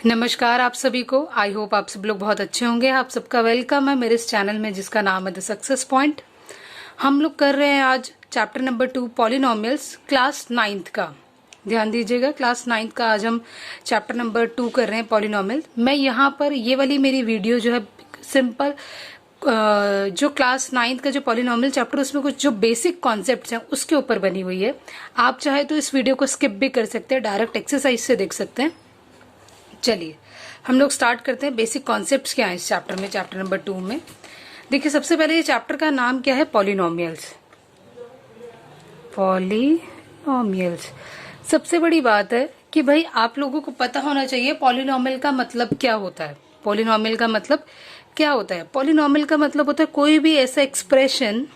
नमस्कार आप सभी को। आई होप आप सब लोग बहुत अच्छे होंगे। आप सबका वेलकम है मेरे इस चैनल में जिसका नाम है द सक्सेस पॉइंट। हम लोग कर रहे हैं आज chapter number 2 polynomials class 9th का। ध्यान दीजिएगा, क्लास 9th का आज हम चैप्टर नंबर 2 कर रहे हैं पॉलिनोमियल। मैं यहाँ पर ये वाली मेरी वीडियो जो है सिंपल जो क्लास 9th का जो पॉलिनोमियल चैप्टर उसमें कुछ जो बेसिक कॉन्सेप्ट्स हैं उसके ऊपर बनी हुई है। आप चाहे तो इस वीडियो को स्किप भी कर सकते हैं, डायरेक्ट एक्सरसाइज से देख सकते हैं। चलिए हम लोग स्टार्ट करते हैं। बेसिक कॉन्सेप्ट्स क्या है इस चैप्टर में, चैप्टर नंबर 2 में। देखिए सबसे पहले ये चैप्टर का नाम क्या है, पॉलिनोमियल्स। पॉलिनोमियल्स। सबसे बड़ी बात है कि भाई आप लोगों को पता होना चाहिए पॉलिनोमियल का मतलब क्या होता है। पॉलिनोमियल का मतलब क्या होता है? पॉलिनोमियल का मतलब होता है कोई भी ऐसा एक्सप्रेशन,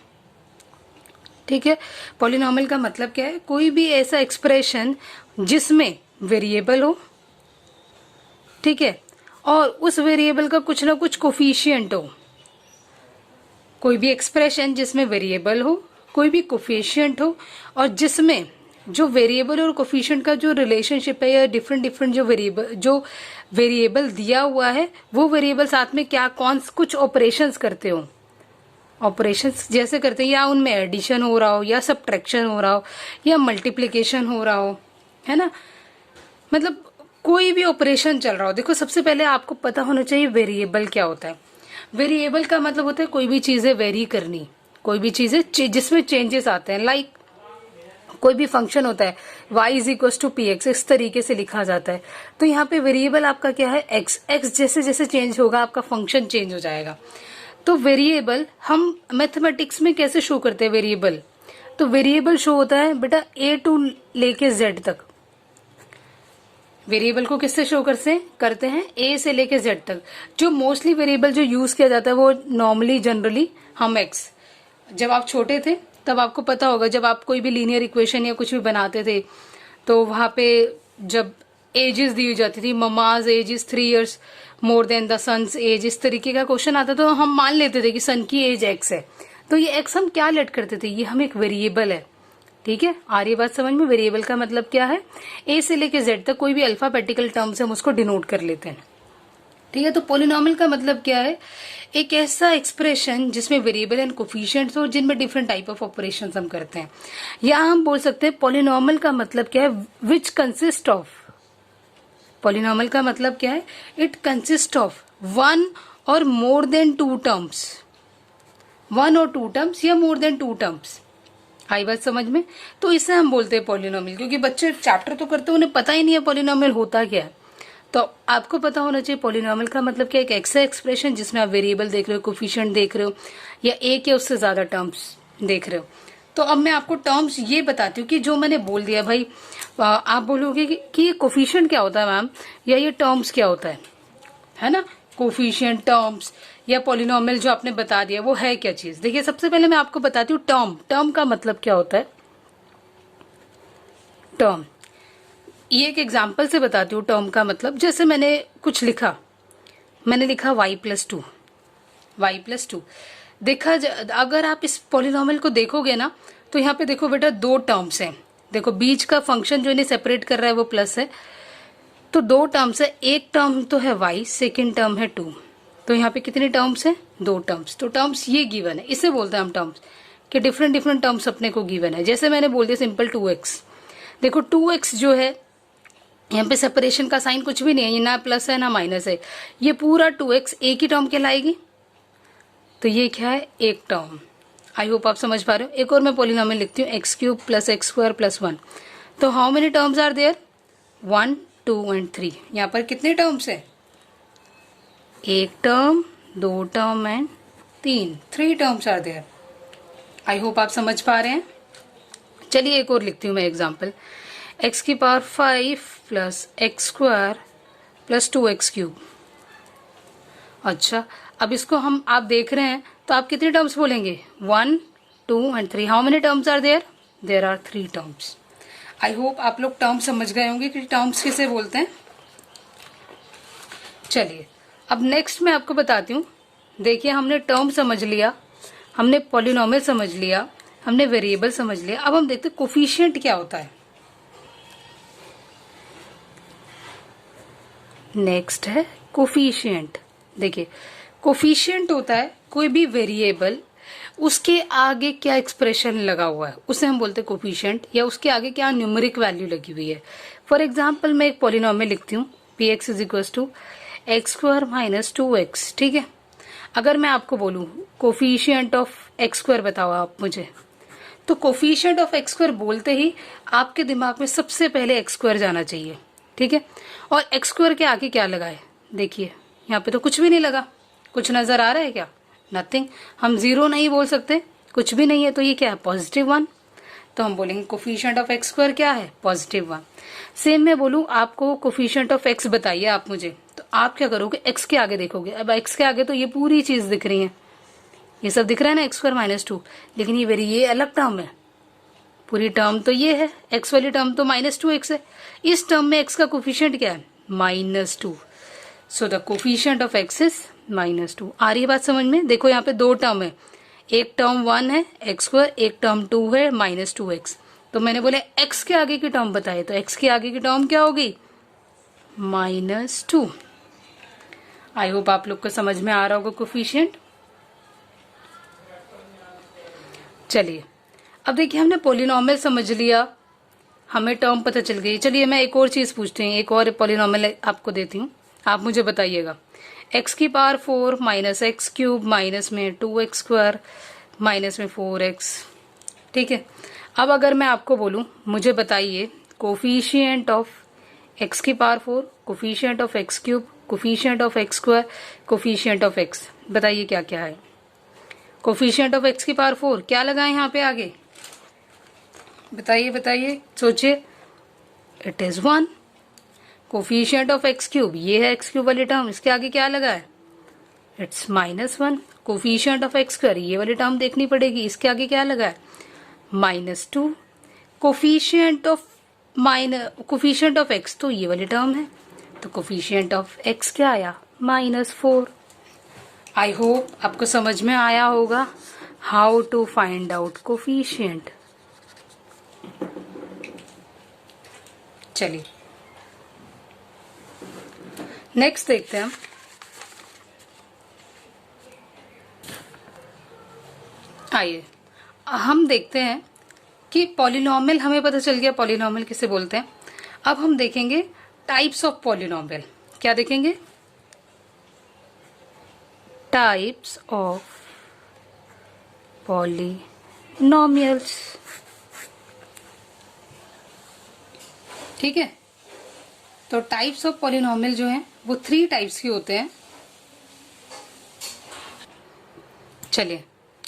ठीक है। पॉलिनोमियल का मतलब क्या है? कोई भी ऐसा एक्सप्रेशन जिसमें वेरिएबल हो, ठीक है, और उस वेरिएबल का कुछ ना कुछ कोफिशिएंट हो। कोई भी एक्सप्रेशन जिसमें वेरिएबल हो, कोई भी कोफिशिएंट हो, और जिसमें जो वेरिएबल और कोफिशिएंट का जो रिलेशनशिप है या डिफरेंट जो वेरिएबल दिया हुआ है वो वेरिएबल साथ में क्या कौन कुछ ऑपरेशंस करते हो। ऑपरेशंस जैसे करते हैं, या उनमें एडिशन हो रहा हो, या सब्ट्रैक्शन हो रहा हो, या मल्टीप्लिकेशन हो रहा हो, है ना। मतलब कोई भी ऑपरेशन चल रहा हो। देखो सबसे पहले आपको पता होना चाहिए वेरिएबल क्या होता है। वेरिएबल का मतलब होता है कोई भी चीजें वेरी करनी, कोई भी चीजें जिसमें चेंजेस आते हैं। लाइक कोई भी फंक्शन होता है y is equal to P X, इस तरीके से लिखा जाता है। तो यहाँ पे वेरिएबल आपका क्या है, x। x जैसे जैसे चेंज होगा आपका फंक्शन चेंज हो जाएगा। तो वेरिएबल हम मैथमेटिक्स में कैसे शो करते हैं वेरिएबल? तो वेरिएबल शो होता है बेटा a टू लेके z तक। वेरिएबल को किससे शो करते हैं? ए से लेके जेड तक। जो मोस्टली वेरिएबल जो यूज किया जाता है वो नॉर्मली जनरली हम एक्स। जब आप छोटे थे तब आपको पता होगा, जब आप कोई भी लीनियर इक्वेशन या कुछ भी बनाते थे तो वहां पे जब एजेस दी जाती थी, mama's age is 3 years more than the son's age, इस तरीके का क्वेश्चन आता तो हम मान लेते थे कि सन की एज एक्स है। तो ये एक्स हम क्या लेट करते थे, ये हम एक वेरिएबल है। ठीक है, आ रही बात समझ में? वेरिएबल का मतलब क्या है, ए से लेके जेड तक कोई भी अल्फाबेटिकल टर्म से हम उसको डिनोट कर लेते हैं। ठीक है, तो पॉलिनोमियल का मतलब क्या है, एक ऐसा एक्सप्रेशन जिसमें वेरिएबल एंड कोफिशिएंट्स हो, जिनमें डिफरेंट टाइप ऑफ ऑपरेशंस हम करते हैं। या हम बोल सकते हैं पॉलिनोमियल का मतलब क्या है, विच कंसिस्ट ऑफ। पॉलिनोमियल का मतलब क्या है, इट कंसिस्ट ऑफ वन और मोर देन 2 टर्म्स। 1 और 2 टर्म्स या मोर देन 2 टर्म्स। आई बात समझ में? तो इसे हम बोलते हैं पॉलिनोमियल। क्योंकि बच्चे चैप्टर तो करते हैं, उन्हें पता ही नहीं है पॉलिनोमियल होता क्या है। तो आपको पता होना चाहिए पॉलिनोमियल का मतलब क्या, एक ऐसा एक्सप्रेशन जिसमें आप वेरिएबल देख रहे हो, कोफिशिएंट देख रहे हो, या एक या उससे ज्यादा टर्म्स देख रहे हो। तो अब मैं आपको टर्म्स ये बताती हूँ कि जो मैंने बोल दिया भाई, आप बोलोगे कि ये कोफिशिएंट क्या होता है मैम, या ये टर्म्स क्या होता है ना। कोफिशिएंट, टर्म्स या पॉलिनोमियल जो आपने बता दिया वो है क्या चीज। देखिए सबसे पहले मैं आपको बताती हूँ टर्म का मतलब क्या होता है। टर्म, ये एक एग्जाम्पल से बताती हूँ टर्म का मतलब। जैसे मैंने कुछ लिखा, मैंने लिखा y+2, y+2। देखा अगर आप इस पॉलिनोमियल को देखोगे ना तो यहाँ पे देखो बेटा 2 टर्म्स हैं। देखो बीच का फंक्शन जो इन्हें सेपरेट कर रहा है वो प्लस है, तो 2 टर्म्स है। एक टर्म तो है y, सेकेंड टर्म है 2। तो यहाँ पे कितने टर्म्स हैं? 2 टर्म्स। तो टर्म्स ये गिवन है, इसे बोलते हैं हम टर्म्स, कि डिफरेंट टर्म्स अपने को गिवन है। जैसे मैंने बोल दिया सिंपल 2x। देखो 2x जो है यहाँ पे सेपरेशन का साइन कुछ भी नहीं है, ये ना प्लस है ना माइनस है, ये पूरा 2x एक ही टर्म कहलाएगी। तो ये क्या है, एक टर्म। आई होप आप समझ पा रहे हो। एक और मैं पॉलिनोमियल लिखती हूँ, x³ + x² + 1। तो how many terms are there? 1, 2 and 3। यहाँ पर कितने टर्म्स है? एक term, 2 term and 3 terms are there. I hope आप समझ पा रहे हैं। चलिए एक और लिखती हूँ मैं एग्जाम्पल, x⁵ + x² + 2x³। अच्छा, अब इसको हम आप देख रहे हैं तो आप कितने टर्म्स बोलेंगे? 1, 2 and 3। How many terms are there? There are 3 terms. I hope आप लोग टर्म्स समझ गए होंगे कि टर्म्स किसे बोलते हैं। चलिए अब नेक्स्ट मैं आपको बताती हूँ। देखिए हमने टर्म समझ लिया, हमने पॉलिनोमियल समझ लिया, हमने वेरिएबल समझ लिया। अब हम देखते हैं कोफिशिएंट क्या होता है। नेक्स्ट है कोफिशिएंट। देखिए कोफिशिएंट होता है कोई भी वेरिएबल, उसके आगे क्या एक्सप्रेशन लगा हुआ है उसे हम बोलते हैं कोफिशिएंट, या उसके आगे क्या न्यूमेरिक वैल्यू लगी हुई है। फॉर एग्जाम्पल मैं एक पॉलिनोमियल लिखती हूँ P X is equal to X square minus 2x, ठीक है। अगर मैं आपको बोलूं कोफिशिएंट ऑफ एक्स स्क्वायर बताओ आप मुझे, तो कोफिशिएंट ऑफ एक्स स्क्वायर बोलते ही आपके दिमाग में सबसे पहले एक्स स्क्वायर जाना चाहिए, ठीक है। और एक्स स्क्वायर के आगे क्या लगा है, देखिए यहाँ पे तो कुछ भी नहीं लगा, कुछ नजर आ रहा है क्या, नथिंग। हम जीरो नहीं बोल सकते, कुछ भी नहीं है, तो ये क्या है +1, तो हम बोलेंगे कोफिशिएंट ऑफ एक्स स्क्वायर क्या है +1। सेम मैं बोलूं आपको कोफिशिएंट ऑफ एक्स बताइए आप मुझे, तो आप क्या करोगे एक्स के आगे देखोगे। अब एक्स के आगे तो ये पूरी चीज दिख रही है, ये सब दिख रहा है ना, एक्स स्क्वायर माइनस 2, लेकिन ये अलग टर्म है, पूरी टर्म तो ये है, एक्स वाली टर्म तो -2x है। इस टर्म में एक्स का कोफिशिएंट क्या है -2, so the coefficient of x is -2। आ रही है बात समझ में। देखो यहाँ पे दो टर्म है, एक टर्म 1 है एक्स स्क्वायर, एक टर्म 2 है -2x। तो मैंने बोले एक्स के आगे की टर्म बताए, तो एक्स के आगे की टर्म क्या होगी -2। आई होप आप लोग को समझ में आ रहा होगा कोफिशिएंट। चलिए अब देखिए हमने पोलिनोमियल समझ लिया, हमें टर्म पता चल गई। चलिए मैं एक और चीज पूछती हूँ, एक और पोलिनोमियल आपको देती हूँ, आप मुझे बताइएगा। x⁴ minus x cube minus में 2x² माइनस में 4x, ठीक है। अब अगर मैं आपको बोलूं मुझे बताइए coefficient of x⁴, coefficient of x³, coefficient of x², coefficient of x, बताइए क्या क्या है। कोफिशिएंट ऑफ x⁴ क्या लगाए यहाँ पे आगे, बताइए बताइए सोचिए, it is 1। Coefficient of x³ ये है x³ वाली टर्म, इसके आगे क्या लगा है इट्स -1। कोफिशिएंट ऑफ x² ये वाली टर्म देखनी पड़ेगी, इसके आगे क्या लगा है -2। कोफिशिएंट ऑफ x तो ये वाली टर्म है, तो कोफिशिएंट ऑफ x क्या आया -4। आई होप आपको समझ में आया होगा how to find out coefficient. चलिए नेक्स्ट देखते हैं आइए हम देखते हैं कि पॉलिनोमियल हमें पता चल गया पॉलिनोमियल किसे बोलते हैं। अब हम देखेंगे टाइप्स ऑफ पॉलिनोमियल। क्या देखेंगे, टाइप्स ऑफ पॉलिनोमियल्स, ठीक है। तो टाइप्स ऑफ पॉलिनोमियल जो हैं वो 3 टाइप्स के होते हैं। चलिए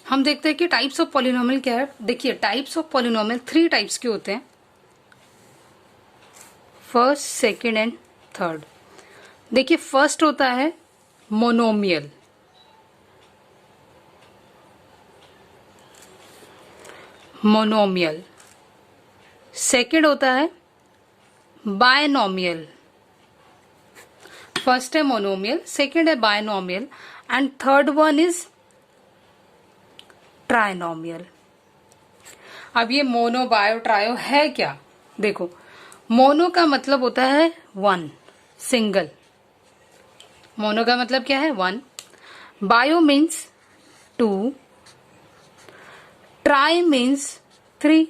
हम देखते हैं कि टाइप्स ऑफ पॉलिनोमियल क्या है। देखिए टाइप्स ऑफ पॉलिनोमियल 3 टाइप्स के होते हैं, फर्स्ट, सेकंड एंड थर्ड। देखिए फर्स्ट होता है मोनोमियल, मोनोमियल। सेकंड होता है बायनोमियल। फर्स्ट है मोनोमियल, सेकंड है binomial and third one is trinomial. अब ये मोनो बायो ट्रायो है क्या, देखो मोनो का मतलब होता है 1, सिंगल। मोनो का मतलब क्या है 1, बायो मीन्स 2, ट्राई मीन्स 3।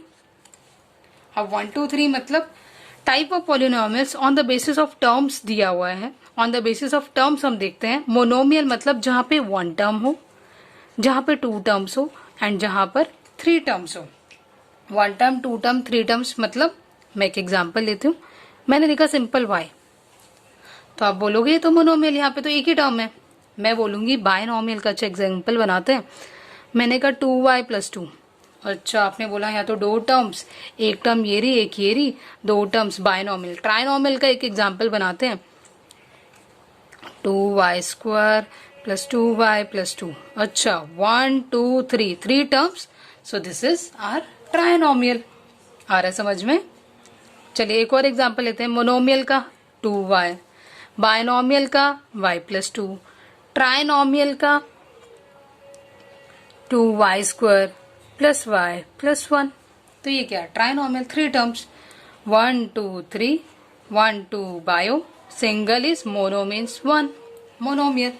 अब 1 2 3 मतलब type of polynomials on the basis of terms दिया हुआ है। On the basis of terms हम देखते हैं। मोनोमियल मतलब जहां पे 1 टर्म हो, जहां पे 2 टर्म्स हो एंड जहां पर 3 टर्म्स हो। 1 टर्म, 2 टर्म, 3 टर्म्स मतलब मैं एक एग्जांपल लेती हूँ, मैंने लिखा सिंपल y, तो आप बोलोगे ये तो मोनोमियल, यहाँ पे तो एक ही टर्म है। मैं बोलूंगी बायनोमियल का अच्छा एग्जाम्पल बनाते हैं। मैंने कहा 2y + 2, अच्छा आपने बोला यहाँ तो 2 टर्म्स, एक टर्म ये रही एक ये रही, 2 टर्म्स बायनोमियल। ट्राइनोमियल का एक एग्जाम्पल बनाते हैं, 2y² + 2y + 2, अच्छा 1 2 3 3 terms, so this is our trinomial. आ रहा है समझ में। चलिए एक और एग्जाम्पल लेते हैं, मोनोमियल का 2y, बायनोमियल का y + 2, ट्राइनोमियल का 2y² + y + 1। तो ये क्या trinomial, 3 terms, 1 2 3, 1 2 bio single is mono means one, monomial.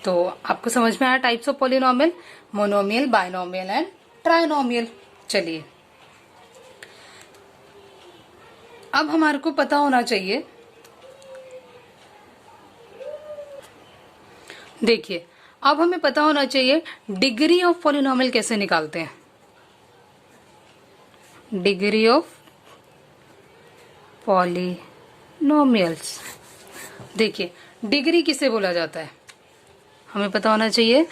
तो आपको समझ में आया types of polynomial, monomial, binomial and trinomial. चलिए अब हमारे को पता होना चाहिए, देखिए अब हमें पता होना चाहिए डिग्री ऑफ पॉलिनोमियल कैसे निकालते हैं। डिग्री ऑफ पॉलिनोमियल्स, देखिए डिग्री किसे बोला जाता है, हमें पता होना चाहिए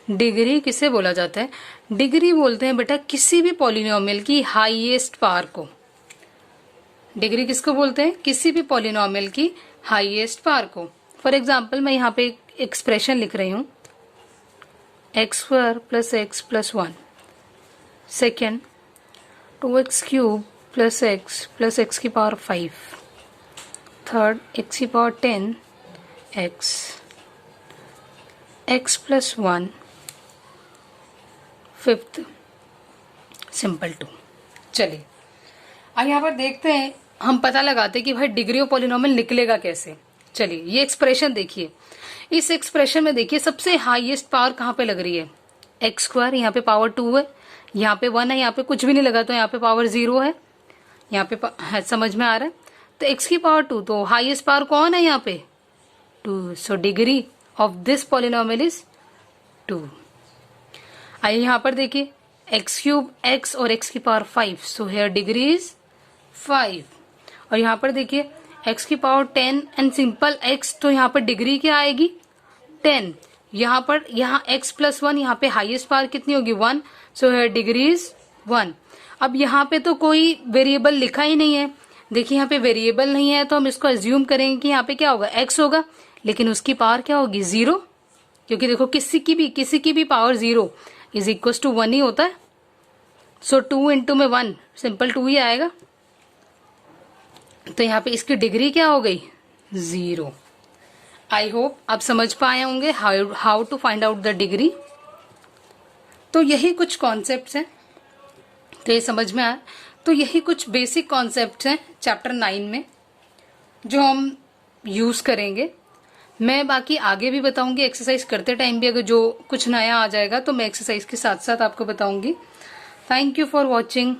डिग्री किसे बोला जाता है। डिग्री बोलते हैं बेटा किसी भी पॉलिनोमियल की हाईएस्ट पावर को। डिग्री किसको बोलते हैं, किसी भी पॉलिनोमियल की हाईएस्ट पावर को। फॉर एग्जाम्पल मैं यहाँ पे एक एक्सप्रेशन लिख रही हूँ, x square plus x plus one, second 2x cube plus x की पावर 5, थर्ड एक्स की power 10 x plus 1, fifth simple 2। चलिए अब यहाँ पर देखते हैं, हम पता लगाते हैं कि भाई डिग्री ऑफ पॉलिनोमियल निकलेगा कैसे। चलिए ये एक्सप्रेशन देखिए, इस एक्सप्रेशन में देखिए सबसे हाईएस्ट पावर कहाँ पे लग रही है, एक्स स्क्वायर, यहाँ पे पावर 2 है, यहाँ पे 1 है, यहाँ पे कुछ भी नहीं लगा तो यहाँ पे पावर 0 है, यहाँ पे है, समझ में आ रहा है। तो x की पावर 2, तो हाईएस्ट पावर कौन है यहाँ पे 2, so degree of this polynomial is 2। आइए यहाँ पर देखिए एक्स क्यूब एक्स और x की power 5, so here degree is 5। और यहाँ पर देखिए x की पावर 10 एंड सिंपल x, तो यहाँ पर डिग्री क्या आएगी 10। यहाँ पर यहाँ x प्लस 1, यहाँ पे हाईएस्ट पावर कितनी होगी 1, सो हेयर डिग्री इज 1। अब यहाँ पे तो कोई वेरिएबल लिखा ही नहीं है, देखिए यहाँ पे वेरिएबल नहीं है तो हम इसको एज्यूम करेंगे कि यहाँ पे क्या होगा x होगा, लेकिन उसकी पावर क्या होगी 0, क्योंकि देखो किसी की भी पावर 0 इज इक्वल टू 1 ही होता है। सो 2 इंटू में 1 सिंपल 2 ही आएगा, तो यहाँ पे इसकी डिग्री क्या हो गई 0। आई होप आप समझ पाए होंगे how to find out the degree. तो यही कुछ कॉन्सेप्ट्स हैं, तो ये समझ में आया। तो यही कुछ बेसिक कॉन्सेप्ट्स हैं चैप्टर 9 में जो हम यूज करेंगे। मैं बाकी आगे भी बताऊंगी, एक्सरसाइज करते टाइम भी अगर जो कुछ नया आ जाएगा तो मैं एक्सरसाइज के साथ साथ आपको बताऊंगी। Thank you for watching.